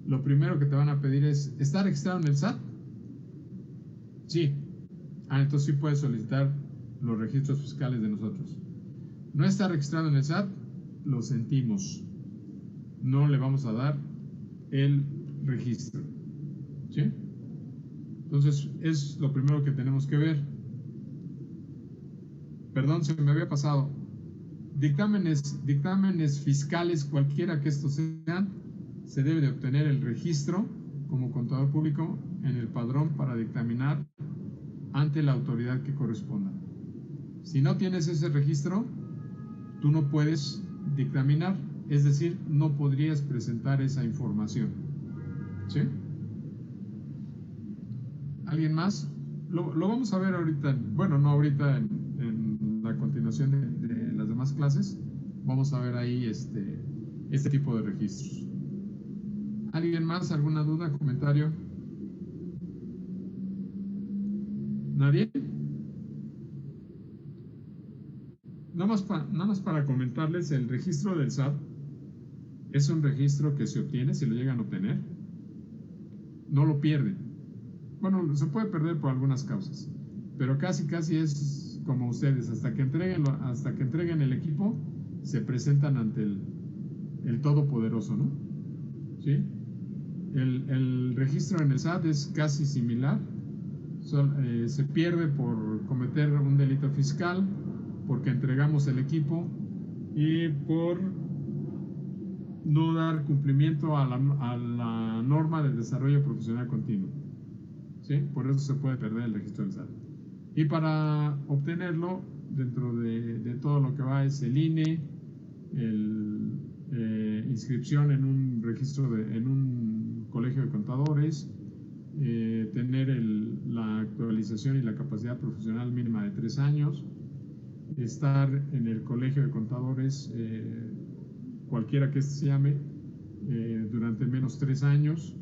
lo primero que te van a pedir es, ¿está registrado en el SAT? Sí. Entonces sí puedes solicitar los registros fiscales de nosotros. ¿No está registrado en el SAT? Lo sentimos. no le vamos a dar el registro. ¿Sí? Entonces, es lo primero que tenemos que ver. Perdón, se me había pasado. Dictámenes fiscales, cualquiera que estos sean, se debe de obtener el registro como contador público en el padrón para dictaminar ante la autoridad que corresponda. Si no tienes ese registro, tú no puedes dictaminar, es decir, no podrías presentar esa información. ¿Sí? ¿Alguien más? Lo vamos a ver ahorita, bueno, no ahorita en la continuación de las demás clases. Vamos a ver ahí este tipo de registros. ¿Alguien más? ¿Alguna duda? ¿Comentario? ¿Nadie? Nada más para comentarles, el registro del SAT es un registro que se obtiene, si lo llegan a obtener, no lo pierden. Bueno, se puede perder por algunas causas, pero casi es como ustedes, hasta que entreguen el equipo, se presentan ante el Todopoderoso, ¿no? ¿Sí? El registro en el SAT es casi similar. Se pierde por cometer un delito fiscal, porque entregamos el equipo y por no dar cumplimiento a la norma de desarrollo profesional continuo. ¿Sí? Por eso se puede perder el registro del SAT. Y para obtenerlo, dentro de todo lo que va es el INE, inscripción en un registro, en un colegio de contadores, tener la actualización y la capacidad profesional mínima de 3 años, estar en el colegio de contadores, cualquiera que se llame, durante menos 3 años.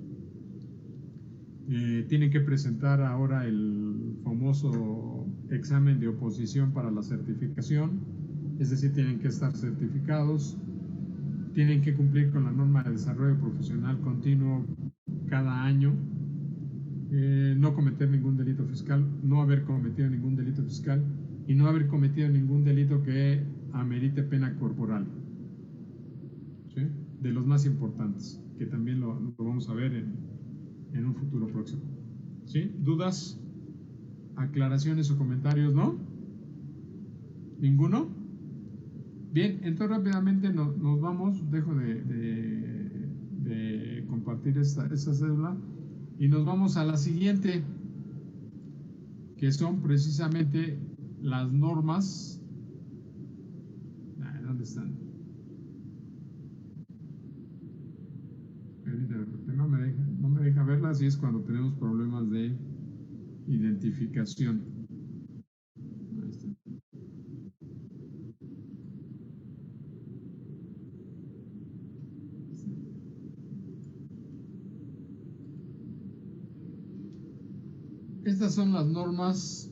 Tienen que presentar ahora el famoso examen de oposición para la certificación, es decir, tienen que estar certificados, tienen que cumplir con la norma de desarrollo profesional continuo cada año, no cometer ningún delito fiscal, no haber cometido ningún delito fiscal y no haber cometido ningún delito que amerite pena corporal. ¿Sí? De los más importantes, que también lo vamos a ver en un futuro próximo. ¿Sí? ¿Dudas? ¿Aclaraciones o comentarios? ¿No? ¿Ninguno? Bien, entonces rápidamente nos vamos. Dejo de compartir esta cédula y nos vamos a la siguiente, que son precisamente las normas. ¿Dónde están? No me deja verlas, y es cuando tenemos problemas de identificación. Ahí está. Estas son las normas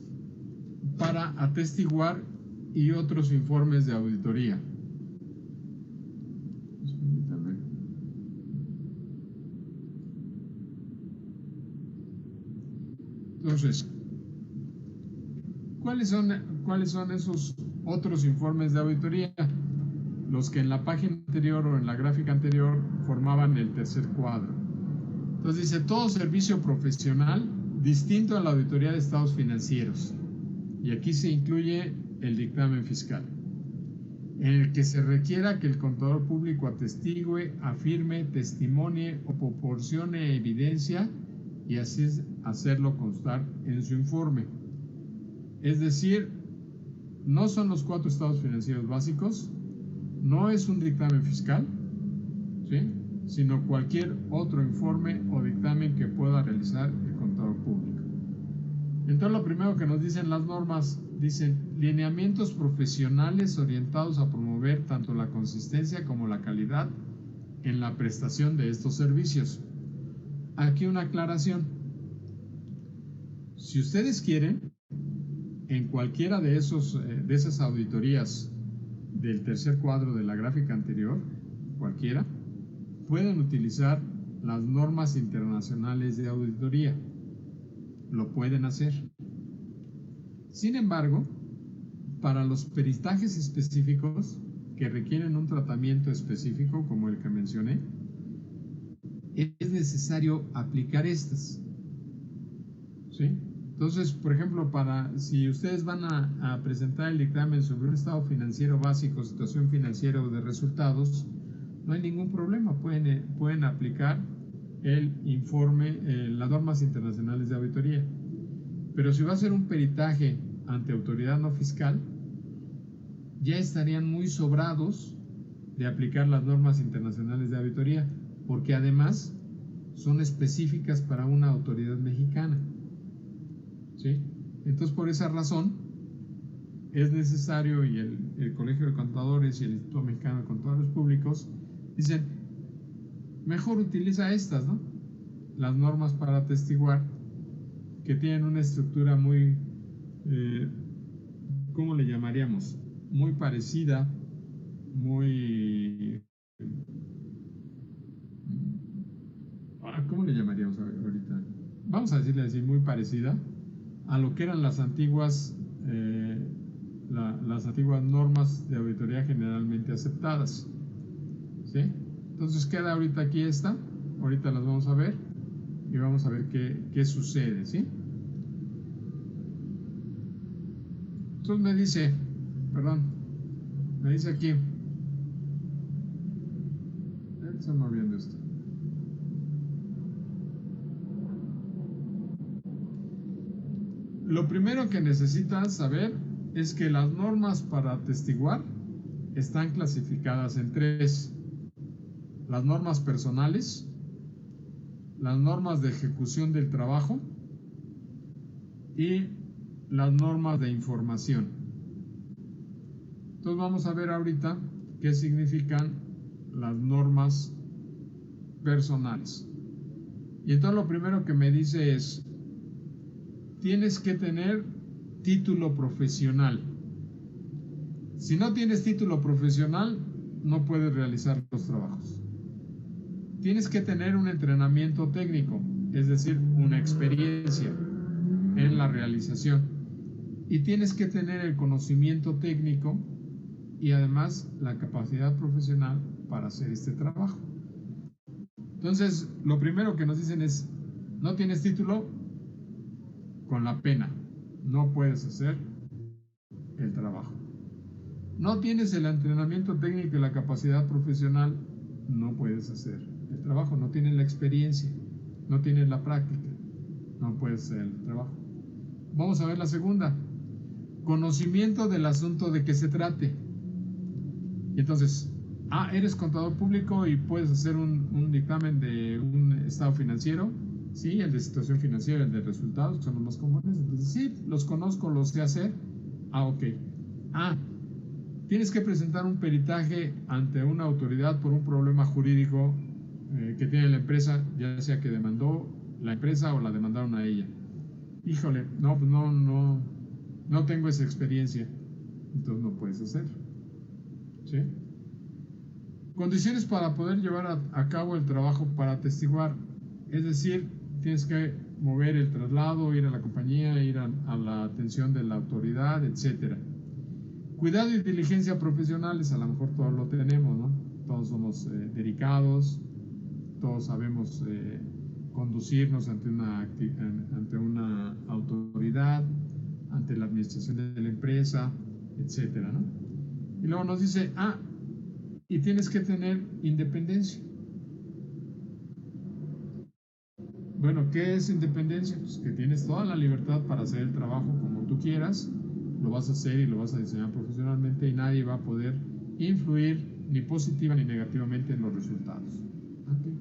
para atestiguar y otros informes de auditoría. Entonces, ¿cuáles son esos otros informes de auditoría? Los que en la página anterior o en la gráfica anterior formaban el tercer cuadro. Entonces dice, todo servicio profesional distinto a la auditoría de estados financieros. Y aquí se incluye el dictamen fiscal, en el que se requiera que el contador público atestigue, afirme, testimonie o proporcione evidencia y así hacerlo constar en su informe. Es decir, no son los 4 estados financieros básicos, no es un dictamen fiscal, ¿sí?, sino cualquier otro informe o dictamen que pueda realizar el contador público. Entonces, lo primero que nos dicen las normas, dicen lineamientos profesionales orientados a promover tanto la consistencia como la calidad en la prestación de estos servicios. Aquí una aclaración. Si ustedes quieren, en cualquiera de esas auditorías del tercer cuadro de la gráfica anterior, cualquiera, pueden utilizar las normas internacionales de auditoría. Lo pueden hacer. Sin embargo, para los peritajes específicos, que requieren un tratamiento específico, como el que mencioné, es necesario aplicar estas. ¿Sí? Entonces, por ejemplo, si ustedes van a presentar el dictamen sobre un estado financiero básico, situación financiera o de resultados, no hay ningún problema, pueden aplicar el informe, las normas internacionales de auditoría. Pero si va a ser un peritaje ante autoridad no fiscal, ya estarían muy sobrados de aplicar las normas internacionales de auditoría, porque además son específicas para una autoridad mexicana. ¿Sí? Entonces, por esa razón, es necesario, y el Colegio de Contadores y el Instituto Mexicano de Contadores Públicos dicen, mejor utiliza estas, ¿no? Las normas para atestiguar, que tienen una estructura muy, ¿cómo le llamaríamos? Muy parecida, muy... ¿Cómo le llamaríamos ahorita? Vamos a decirle así, muy parecida a lo que eran las antiguas normas de auditoría generalmente aceptadas. ¿Sí? Entonces queda ahorita aquí esta, ahorita las vamos a ver y vamos a ver qué sucede, ¿sí? Entonces me dice aquí, se me olvidó esto. Lo primero que necesitas saber es que las normas para atestiguar están clasificadas en 3: las normas personales, las normas de ejecución del trabajo y las normas de información. Entonces vamos a ver ahorita qué significan las normas personales. Y entonces lo primero que me dice es: tienes que tener título profesional. Si no tienes título profesional, no puedes realizar los trabajos. Tienes que tener un entrenamiento técnico, es decir, una experiencia en la realización. Y tienes que tener el conocimiento técnico y además la capacidad profesional para hacer este trabajo. Entonces, lo primero que nos dicen es: no tienes título, con la pena no puedes hacer el trabajo. No tienes el entrenamiento técnico y la capacidad profesional, no puedes hacer el trabajo. No tienes la experiencia, no tienes la práctica, no puedes hacer el trabajo. Vamos a ver la segunda: conocimiento del asunto de que se trate. Y entonces, eres contador público y puedes hacer un dictamen de un estado financiero. Sí, el de situación financiera, el de resultados, son los más comunes. Entonces, sí, los conozco, los sé hacer. Ok. Tienes que presentar un peritaje ante una autoridad por un problema jurídico que tiene la empresa, ya sea que demandó la empresa o la demandaron a ella. Híjole, no tengo esa experiencia. Entonces no puedes hacer. ¿Sí? Condiciones para poder llevar a cabo el trabajo para atestiguar. Es decir, tienes que mover el traslado, ir a la compañía, ir a la atención de la autoridad, etc. Cuidado y diligencia profesionales, a lo mejor todos lo tenemos, ¿no? Todos somos dedicados, todos sabemos conducirnos ante una autoridad, ante la administración de la empresa, etc., ¿no? Y luego nos dice, y tienes que tener independencia. Bueno, ¿qué es independencia? Pues que tienes toda la libertad para hacer el trabajo como tú quieras, lo vas a hacer y lo vas a diseñar profesionalmente y nadie va a poder influir ni positiva ni negativamente en los resultados. Okay.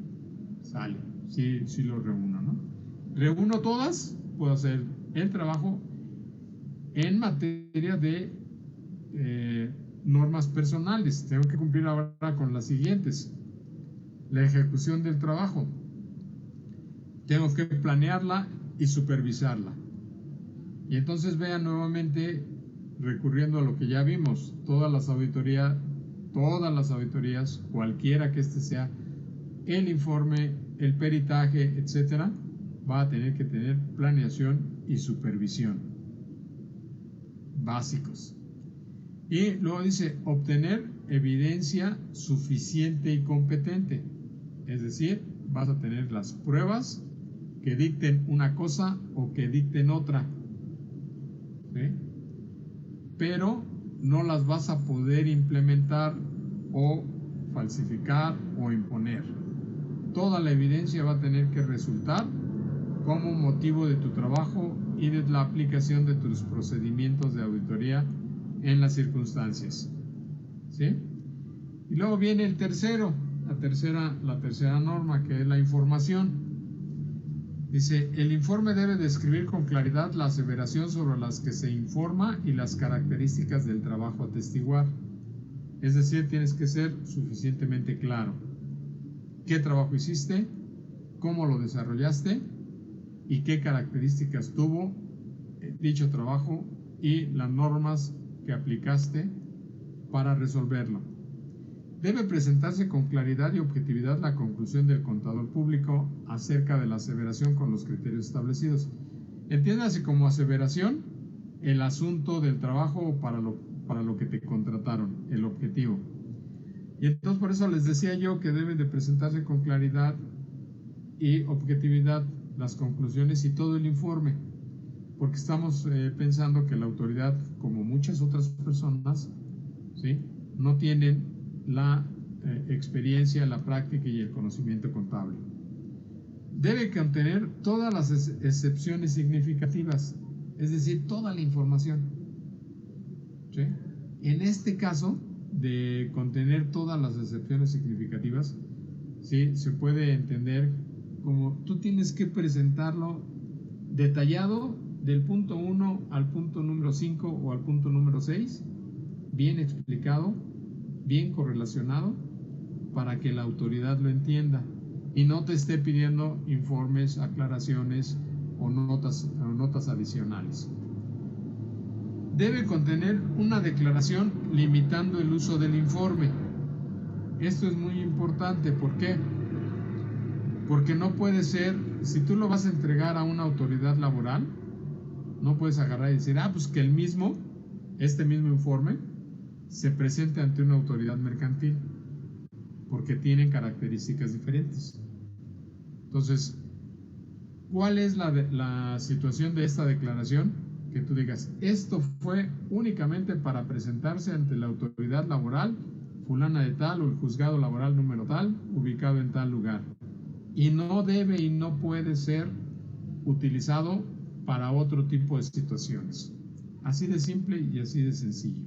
Sale, sí lo reúno, ¿no? Reúno todas, puedo hacer el trabajo en materia de normas personales. Tengo que cumplir ahora con las siguientes: la ejecución del trabajo. Tengo que planearla y supervisarla. Y entonces vean nuevamente, recurriendo a lo que ya vimos, todas las auditorías, cualquiera que sea, el informe, el peritaje, etcétera, va a tener que tener planeación y supervisión básicos. Y luego dice, obtener evidencia suficiente y competente. Es decir, vas a tener las pruebas que dicten una cosa o que dicten otra, ¿sí? Pero no las vas a poder implementar o falsificar o imponer. Toda la evidencia va a tener que resultar como motivo de tu trabajo y de la aplicación de tus procedimientos de auditoría en las circunstancias, ¿sí? Y luego viene el tercero, la tercera norma, que es la información. Dice, el informe debe describir con claridad la aseveración sobre las que se informa y las características del trabajo a atestiguar. Es decir, tienes que ser suficientemente claro. ¿Qué trabajo hiciste? ¿Cómo lo desarrollaste? ¿Y qué características tuvo dicho trabajo y las normas que aplicaste para resolverlo? Debe presentarse con claridad y objetividad la conclusión del contador público acerca de la aseveración con los criterios establecidos. Entiéndase como aseveración el asunto del trabajo para lo que te contrataron, el objetivo. Y entonces por eso les decía yo que deben de presentarse con claridad y objetividad las conclusiones y todo el informe, porque estamos pensando que la autoridad, como muchas otras personas, ¿sí?, no tienen la experiencia, la práctica y el conocimiento contable. Debe contener todas las excepciones significativas, es decir, toda la información, ¿sí? En este caso, de contener todas las excepciones significativas, ¿sí?, se puede entender como tú tienes que presentarlo detallado del punto 1 al punto número 5 o al punto número 6, bien explicado, bien correlacionado, para que la autoridad lo entienda y no te esté pidiendo informes, aclaraciones o notas adicionales. Debe contener una declaración limitando el uso del informe. Esto es muy importante. ¿Por qué? Porque no puede ser, si tú lo vas a entregar a una autoridad laboral, no puedes agarrar y decir, pues que este mismo informe se presente ante una autoridad mercantil, porque tienen características diferentes. Entonces, ¿cuál es la situación de esta declaración? Que tú digas, esto fue únicamente para presentarse ante la autoridad laboral fulana de tal o el juzgado laboral número tal, ubicado en tal lugar. Y no debe y no puede ser utilizado para otro tipo de situaciones. Así de simple y así de sencillo.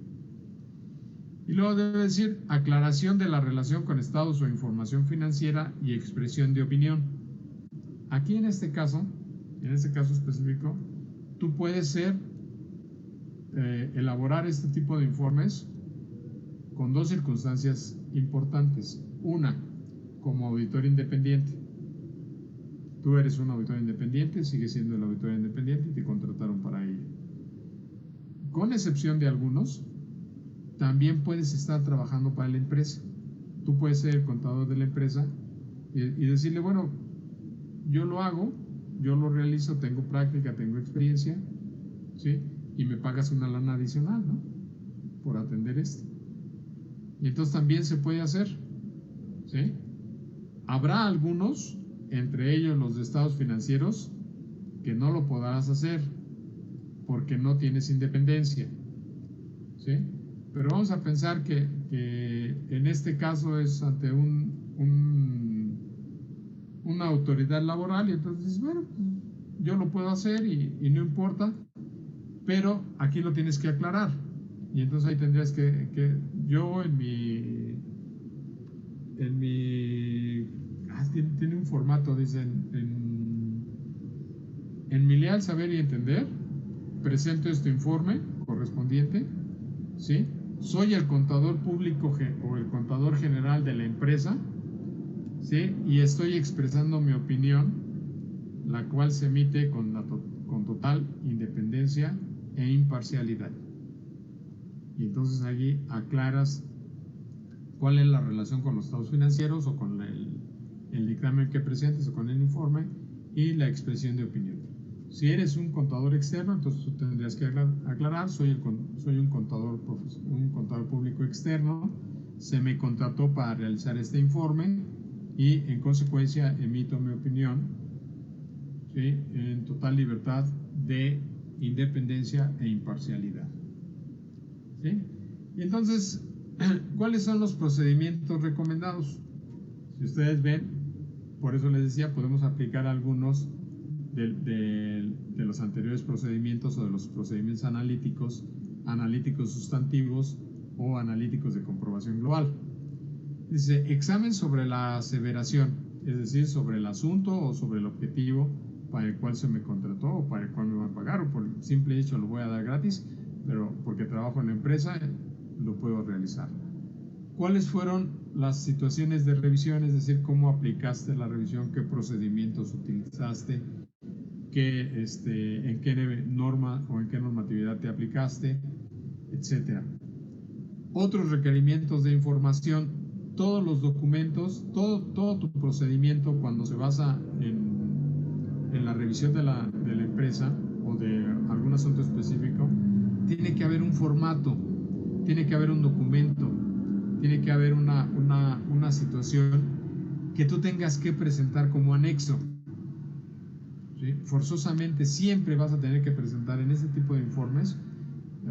Y luego debe decir aclaración de la relación con estados o información financiera y expresión de opinión. Aquí en este caso específico, tú puedes elaborar este tipo de informes con dos circunstancias importantes. Una, como auditor independiente. Tú eres un auditor independiente, sigues siendo el auditor independiente y te contrataron para ello. Con excepción de algunos, también puedes estar trabajando para la empresa. Tú puedes ser el contador de la empresa y decirle, bueno, yo lo hago, yo lo realizo, tengo práctica, tengo experiencia, ¿sí?, y me pagas una lana adicional, ¿no?, por atender esto. Y entonces también se puede hacer, ¿sí? Habrá algunos, entre ellos los de estados financieros, que no lo podrás hacer porque no tienes independencia, ¿sí? Pero vamos a pensar que en este caso es ante una autoridad laboral, y entonces, bueno, yo lo puedo hacer y no importa, pero aquí lo tienes que aclarar. Y entonces ahí tendrías que yo tiene un formato, dicen, en mi leal saber y entender, presento este informe correspondiente, ¿sí? Soy el contador público o el contador general de la empresa, ¿sí?, y estoy expresando mi opinión, la cual se emite con total independencia e imparcialidad. Y entonces allí aclaras cuál es la relación con los estados financieros o con el dictamen que presentes o con el informe y la expresión de opinión. Si eres un contador externo, entonces tú tendrías que aclarar, soy un contador público externo, se me contrató para realizar este informe y en consecuencia emito mi opinión, ¿sí?, en total libertad de independencia e imparcialidad, ¿sí? Y entonces, ¿cuáles son los procedimientos recomendados? Si ustedes ven, por eso les decía, podemos aplicar algunos de los anteriores procedimientos o de los procedimientos analíticos sustantivos o analíticos de comprobación global. Dice, examen sobre la aseveración, es decir, sobre el asunto o sobre el objetivo para el cual se me contrató o para el cual me van a pagar, o por el simple hecho lo voy a dar gratis, pero porque trabajo en la empresa lo puedo realizar. ¿Cuáles fueron las situaciones de revisión? Es decir, cómo aplicaste la revisión, qué procedimientos utilizaste, en qué norma o en qué normatividad te aplicaste, etcétera. Otros requerimientos de información, todos los documentos, todo tu procedimiento cuando se basa en la revisión de la empresa o de algún asunto específico, tiene que haber un formato, tiene que haber un documento, tiene que haber una situación que tú tengas que presentar como anexo, ¿sí? Forzosamente siempre vas a tener que presentar en ese tipo de informes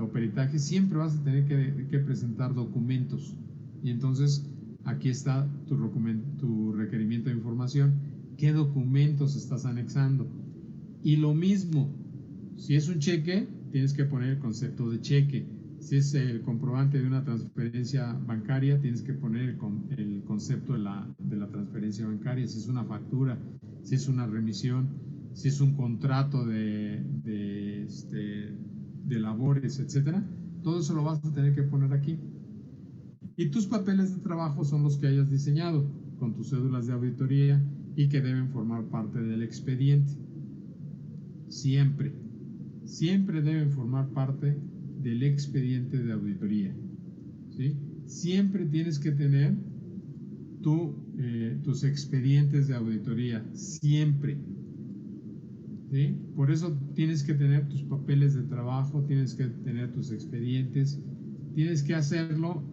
o peritajes, siempre vas a tener que presentar documentos. Y entonces aquí está tu requerimiento de información, qué documentos estás anexando. Y lo mismo, si es un cheque, tienes que poner el concepto de cheque. Si es el comprobante de una transferencia bancaria, tienes que poner el concepto de la transferencia bancaria. Si es una factura, si es una remisión, si es un contrato de labores, etcétera, todo eso lo vas a tener que poner aquí. Y tus papeles de trabajo son los que hayas diseñado con tus cédulas de auditoría y que deben formar parte del expediente. Siempre deben formar parte del expediente de auditoría, ¿sí? Siempre tienes que tener tus expedientes de auditoría, siempre, ¿sí? Por eso tienes que tener tus papeles de trabajo, tienes que tener tus expedientes, tienes que hacerlo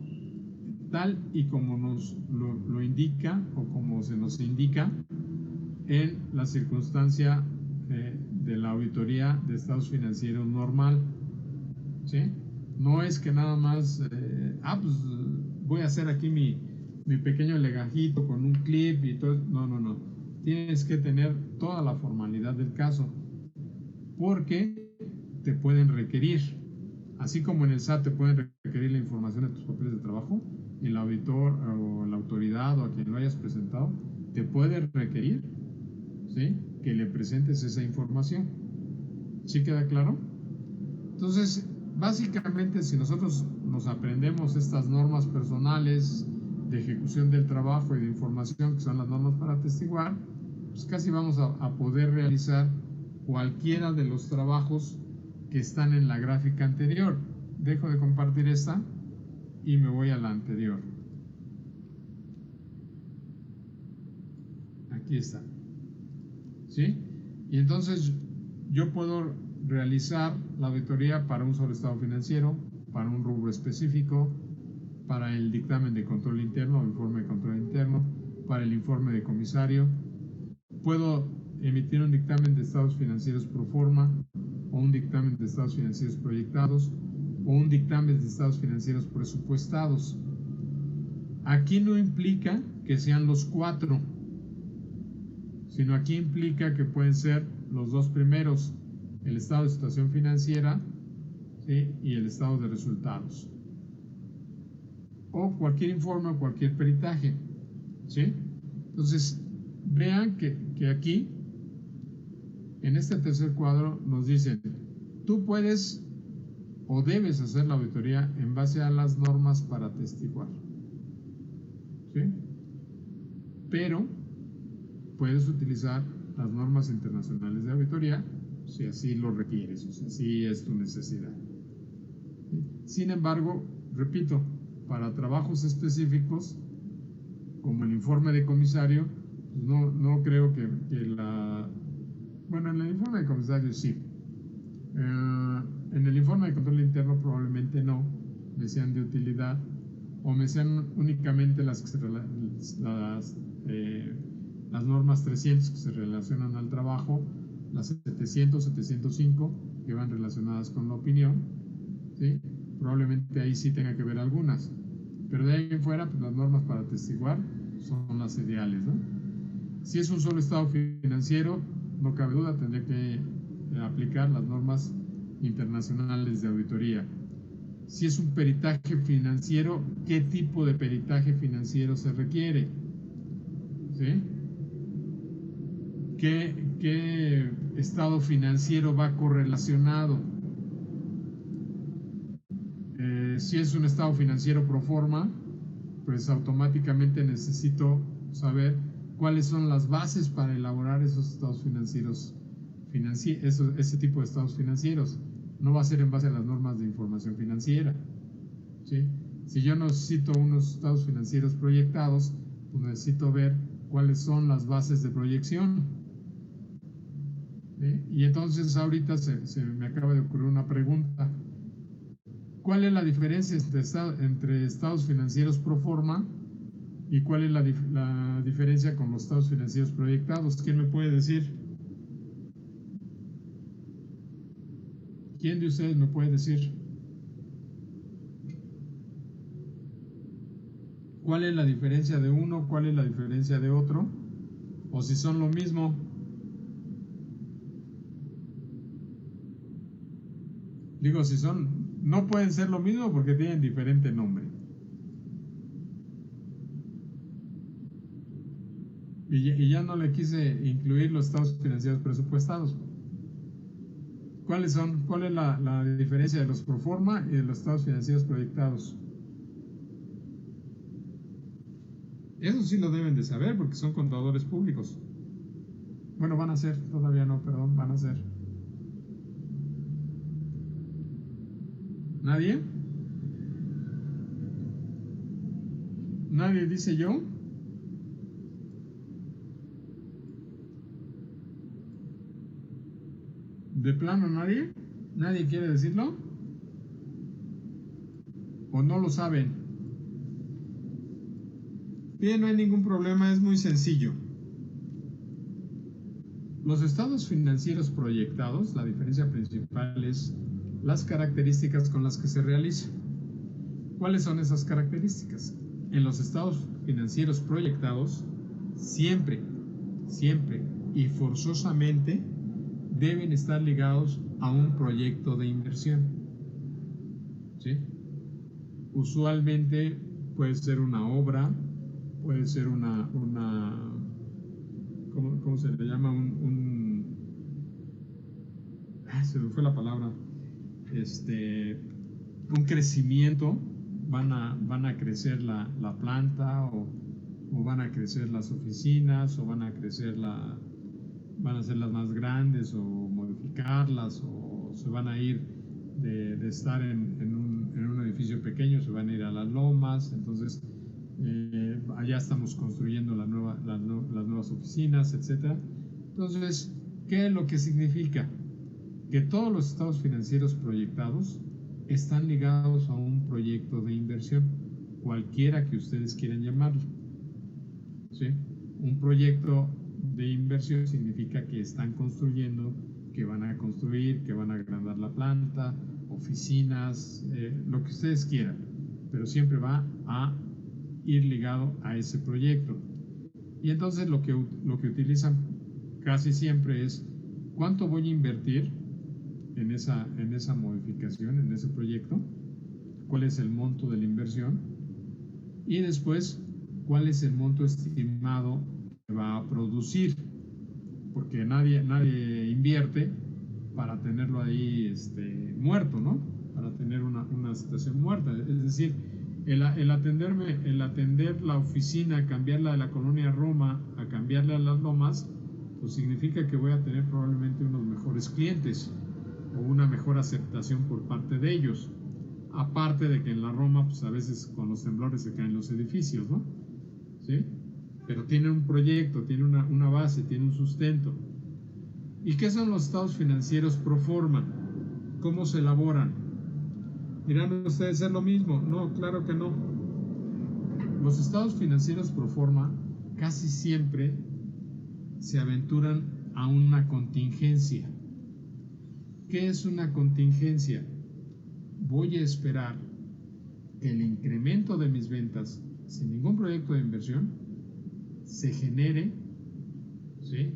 tal y como nos lo indica o como se nos indica en la circunstancia de la auditoría de estados financieros normal, ¿sí? No es que nada más, pues voy a hacer aquí mi pequeño legajito con un clip y todo. No. Tienes que tener toda la formalidad del caso, porque te pueden requerir, así como en el SAT te pueden requerir la información de tus papeles de trabajo, el auditor o la autoridad o a quien lo hayas presentado te puede requerir, ¿sí?, que le presentes esa información. ¿Sí queda claro? Entonces, básicamente, si nosotros nos aprendemos estas normas personales de ejecución del trabajo y de información, que son las normas para atestiguar, pues casi vamos a poder realizar cualquiera de los trabajos que están en la gráfica anterior. Dejo de compartir esta y me voy a la anterior. Aquí está, ¿sí? Y entonces yo puedo realizar la auditoría para un solo estado financiero, para un rubro específico, para el dictamen de control interno o informe de control interno, para el informe de comisario. Puedo emitir un dictamen de estados financieros pro forma, o un dictamen de estados financieros proyectados, o un dictamen de estados financieros presupuestados. Aquí no implica que sean los 4, sino aquí implica que pueden ser los 2 primeros, el estado de situación financiera, ¿sí?, y el estado de resultados, o cualquier informe o cualquier peritaje, ¿sí? Entonces, vean que aquí, en este tercer cuadro, nos dicen, tú puedes o debes hacer la auditoría en base a las normas para atestiguar, ¿sí? Pero puedes utilizar las normas internacionales de auditoría si así lo requieres, o sea, si es tu necesidad. Sin embargo, repito, para trabajos específicos, como el informe de comisario, no creo que bueno, en el informe de comisario sí. En el informe de control interno probablemente no me sean de utilidad, o me sean únicamente las normas 300 que se relacionan al trabajo, las 700, 705 que van relacionadas con la opinión, ¿sí? Probablemente ahí sí tenga que ver algunas, pero de ahí en fuera, pues las normas para atestiguar son las ideales, ¿no? Si es un solo estado financiero, no cabe duda, tendría que aplicar las normas internacionales de auditoría. Si es un peritaje financiero, ¿qué tipo de peritaje financiero se requiere? ¿Sí? ¿Qué estado financiero va correlacionado? Si es un estado financiero pro forma, pues automáticamente necesito saber cuáles son las bases para elaborar esos estados financieros, ese tipo de estados financieros. No va a ser en base a las normas de información financiera, ¿sí? Si yo necesito unos estados financieros proyectados, pues necesito ver cuáles son las bases de proyección, ¿sí? Y entonces ahorita se me acaba de ocurrir una pregunta. ¿Cuál es la diferencia entre estados financieros pro forma y cuál es la diferencia con los estados financieros proyectados? ¿Quién me puede decir? ¿Quién de ustedes me puede decir? ¿Cuál es la diferencia de uno? ¿Cuál es la diferencia de otro? ¿O si son lo mismo? Digo, si son, no pueden ser lo mismo porque tienen diferente nombre. Y ya no le quise incluir los estados financieros presupuestados. ¿Cuáles son? ¿Cuál es la diferencia de los pro forma y de los estados financieros proyectados? Eso sí lo deben de saber porque son contadores públicos. Bueno, van a ser, todavía no, perdón, van a ser. ¿Nadie? ¿Nadie dice yo? ¿De plano nadie? ¿Nadie quiere decirlo? ¿O no lo saben? Bien, no hay ningún problema, es muy sencillo. Los estados financieros proyectados, la diferencia principal es las características con las que se realiza. ¿Cuáles son esas características? En los estados financieros proyectados, siempre y forzosamente deben estar ligados a un proyecto de inversión, ¿sí? Usualmente puede ser una obra, puede ser ¿cómo se le llama? Se me fue la palabra. Un crecimiento, van a crecer la planta o van a crecer las oficinas o van a hacerlas más grandes o modificarlas o se van a ir de estar en un edificio pequeño, se van a ir a las lomas. Entonces allá estamos construyendo las nuevas oficinas, etc. Entonces, ¿qué es lo que significa? Que todos los estados financieros proyectados están ligados a un proyecto de inversión, cualquiera que ustedes quieran llamarlo, ¿sí? Un proyecto de inversión significa que están construyendo, que van a construir, que van a agrandar la planta, oficinas, lo que ustedes quieran, pero siempre va a ir ligado a ese proyecto. Y entonces lo que utilizan casi siempre es cuánto voy a invertir en esa modificación, en ese proyecto, cuál es el monto de la inversión y después cuál es el monto estimado que va a producir, porque nadie invierte para tenerlo ahí muerto, ¿no? Para tener una situación muerta. Es decir, el atender la oficina, cambiarla de la colonia Roma a cambiarla a las Lomas, pues significa que voy a tener probablemente unos mejores clientes o una mejor aceptación por parte de ellos. Aparte de que en la Roma, pues a veces con los temblores se caen los edificios, ¿no? ¿Sí? Pero tiene un proyecto, tiene una base, tiene un sustento. ¿Y qué son los estados financieros pro forma? ¿Cómo se elaboran? ¿Dirán ustedes es lo mismo? No, claro que no. los estados financieros pro forma casi siempre se aventuran a una contingencia. ¿Qué es una contingencia? Voy a esperar que el incremento de mis ventas, sin ningún proyecto de inversión, se genere, ¿sí?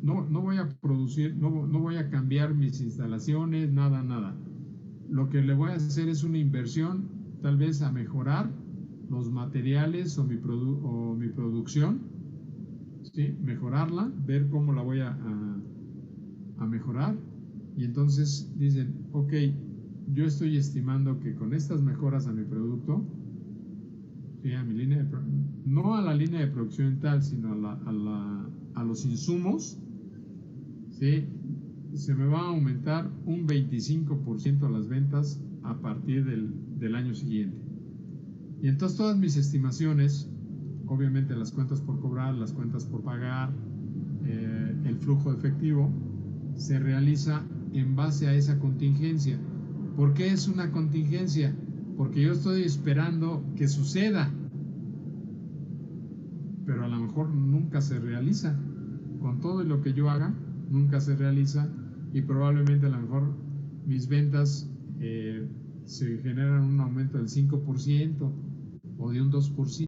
No voy a producir, no voy a cambiar mis instalaciones, nada. Lo que le voy a hacer es una inversión, tal vez a mejorar los materiales o mi producción, ¿sí? Mejorarla, ver cómo la voy a mejorar. Y entonces dicen, ok, yo estoy estimando que con estas mejoras a mi producto, ¿sí? A mi línea no a la línea de producción tal, sino a los insumos, ¿sí? Se me va a aumentar un 25% las ventas a partir del año siguiente. Y entonces todas mis estimaciones, obviamente las cuentas por cobrar, las cuentas por pagar, el flujo efectivo, se realiza en base a esa contingencia. ¿Por qué es una contingencia? Porque yo estoy esperando que suceda, pero a lo mejor nunca se realiza. Con todo lo que yo haga, nunca se realiza, y probablemente a lo mejor mis ventas se generan un aumento del 5% o de un 2%.